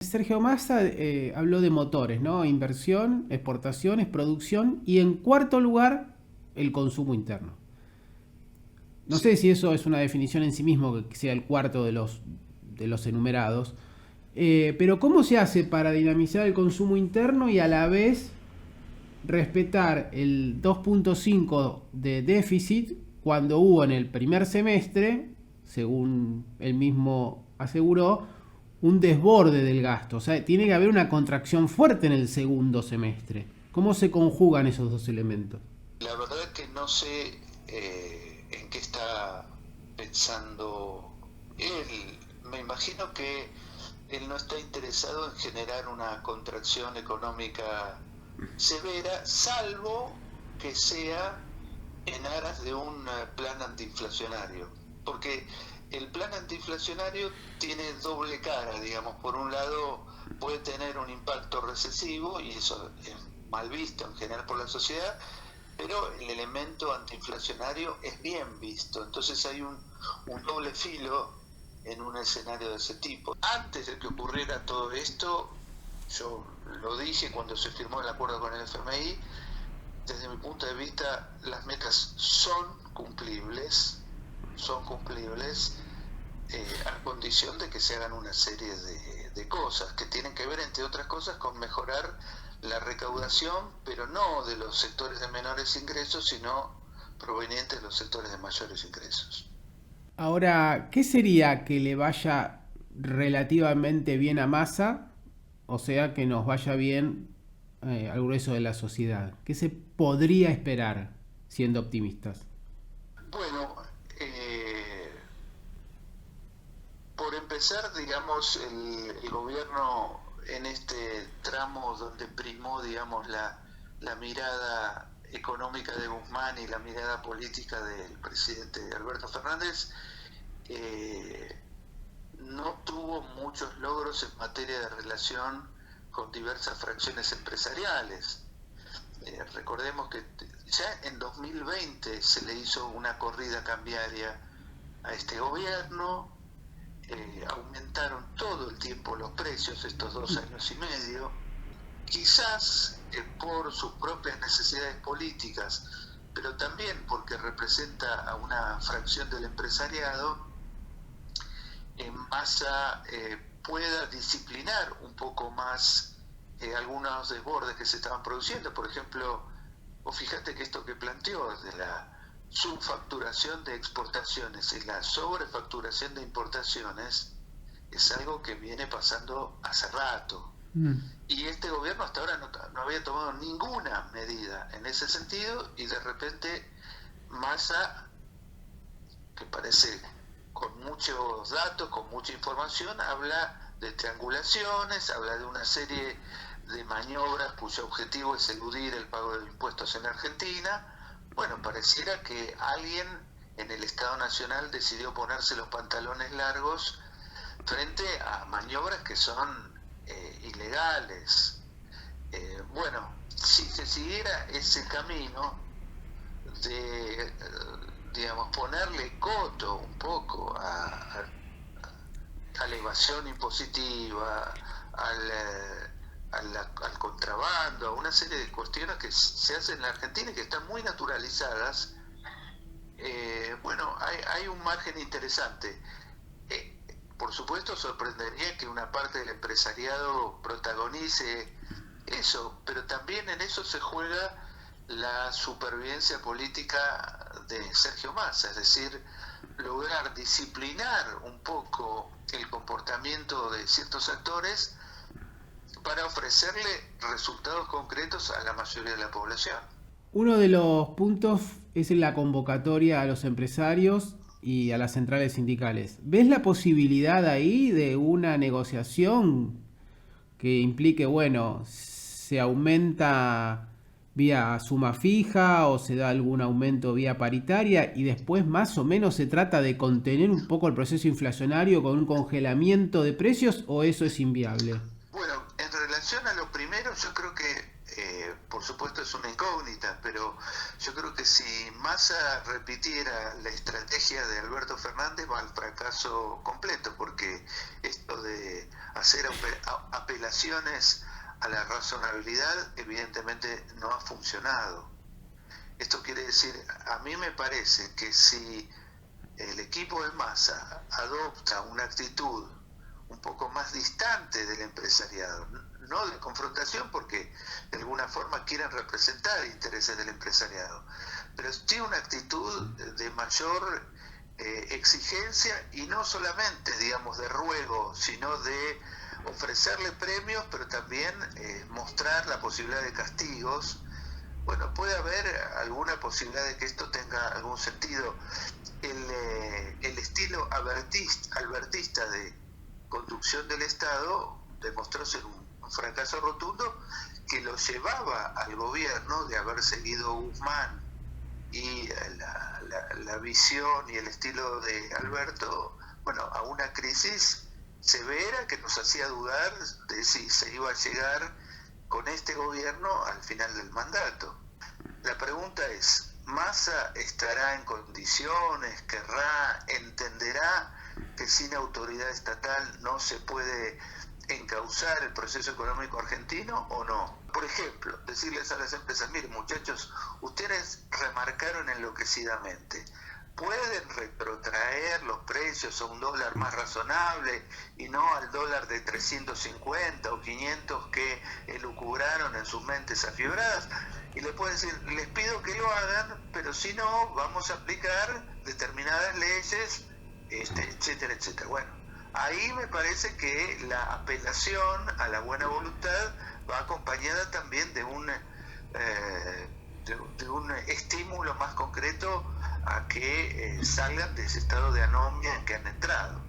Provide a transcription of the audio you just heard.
Sergio Massa habló de motores, ¿no? Inversión, exportaciones, producción y en cuarto lugar el consumo interno. No sé Sí. si eso es una definición en sí mismo que sea el cuarto de los enumerados, pero ¿cómo se hace para dinamizar el consumo interno y a la vez respetar el 2,5 de déficit cuando hubo en el primer semestre, según él mismo aseguró, un desborde del gasto? O sea, tiene que haber una contracción fuerte en el segundo semestre. ¿Cómo se conjugan esos dos elementos? La verdad es que no sé en qué está pensando él. Me imagino que él no está interesado en generar una contracción económica severa, salvo que sea en aras de un plan antiinflacionario. Porque el plan antiinflacionario tiene doble cara, digamos. Por un lado, puede tener un impacto recesivo, y eso es mal visto en general por la sociedad, pero el elemento antiinflacionario es bien visto. Entonces hay un doble filo en un escenario de ese tipo. Antes de que ocurriera todo esto, yo lo dije cuando se firmó el acuerdo con el FMI, desde mi punto de vista las metas son cumplibles, a condición de que se hagan una serie de cosas que tienen que ver, entre otras cosas, con mejorar la recaudación, pero no de los sectores de menores ingresos, sino provenientes de los sectores de mayores ingresos. Ahora, ¿qué sería que le vaya relativamente bien a Massa? O sea, que nos vaya bien al grueso de la sociedad. ¿Qué se podría esperar siendo optimistas? Bueno, por empezar, digamos, el gobierno en este tramo donde primó, digamos, la mirada económica de Guzmán y la mirada política del presidente Alberto Fernández, eh, no tuvo muchos logros en materia de relación con diversas fracciones empresariales. Recordemos que ya en 2020 se le hizo una corrida cambiaria a este gobierno, aumentaron todo el tiempo los precios estos 2 años y medio, quizás por sus propias necesidades políticas, pero también porque representa a una fracción del empresariado. En Massa pueda disciplinar un poco más algunos desbordes que se estaban produciendo. Por ejemplo, vos fíjate que esto que planteó de la subfacturación de exportaciones y la sobrefacturación de importaciones es algo que viene pasando hace rato. Mm. Y este gobierno hasta ahora no había tomado ninguna medida en ese sentido, y de repente Massa, que parece con muchos datos, con mucha información, habla de triangulaciones, habla de una serie de maniobras cuyo objetivo es eludir el pago de impuestos en Argentina. Bueno, pareciera que alguien en el Estado Nacional decidió ponerse los pantalones largos frente a maniobras que son ilegales. Bueno, si se siguiera ese camino de, digamos, ponerle coto un poco a la evasión impositiva, al contrabando, a una serie de cuestiones que se hacen en la Argentina y que están muy naturalizadas, bueno, hay un margen interesante. Por supuesto, sorprendería que una parte del empresariado protagonice eso, pero también en eso se juega la supervivencia política de Sergio Massa, es decir, lograr disciplinar un poco el comportamiento de ciertos actores para ofrecerle resultados concretos a la mayoría de la población. Uno de los puntos es la convocatoria a los empresarios y a las centrales sindicales. ¿Ves la posibilidad ahí de una negociación que implique, bueno, se aumenta vía suma fija o se da algún aumento vía paritaria y después más o menos se trata de contener un poco el proceso inflacionario con un congelamiento de precios, o eso es inviable? Bueno, en relación a lo primero, yo creo que por supuesto es una incógnita, pero yo creo que si Massa repitiera la estrategia de Alberto Fernández va al fracaso completo, porque esto de hacer apelaciones a la razonabilidad evidentemente no ha funcionado. Esto quiere decir, a mí me parece que si el equipo de Massa adopta una actitud un poco más distante del empresariado, no de confrontación porque de alguna forma quieren representar intereses del empresariado, pero tiene una actitud de mayor exigencia y no solamente, digamos, de ruego, sino de ofrecerle premios, pero también mostrar la posibilidad de castigos. Bueno, puede haber alguna posibilidad de que esto tenga algún sentido. El estilo albertista de conducción del Estado demostró ser un fracaso rotundo que lo llevaba al gobierno de haber seguido Guzmán y la visión y el estilo de Alberto, bueno, a una crisis severa que nos hacía dudar de si se iba a llegar con este gobierno al final del mandato. La pregunta es, ¿Massa estará en condiciones, entenderá que sin autoridad estatal no se puede encauzar el proceso económico argentino o no? Por ejemplo, decirles a las empresas, miren muchachos, ustedes remarcaron enloquecidamente, pueden retrotraer los precios a un dólar más razonable y no al dólar de 350 o 500 que elucubraron en sus mentes afibradas, y le pueden decir, les pido que lo hagan, pero si no, vamos a aplicar determinadas leyes, etcétera, etcétera. Bueno, ahí me parece que la apelación a la buena voluntad va acompañada también de un estímulo más concreto a que salgan de ese estado de anomia en que han entrado.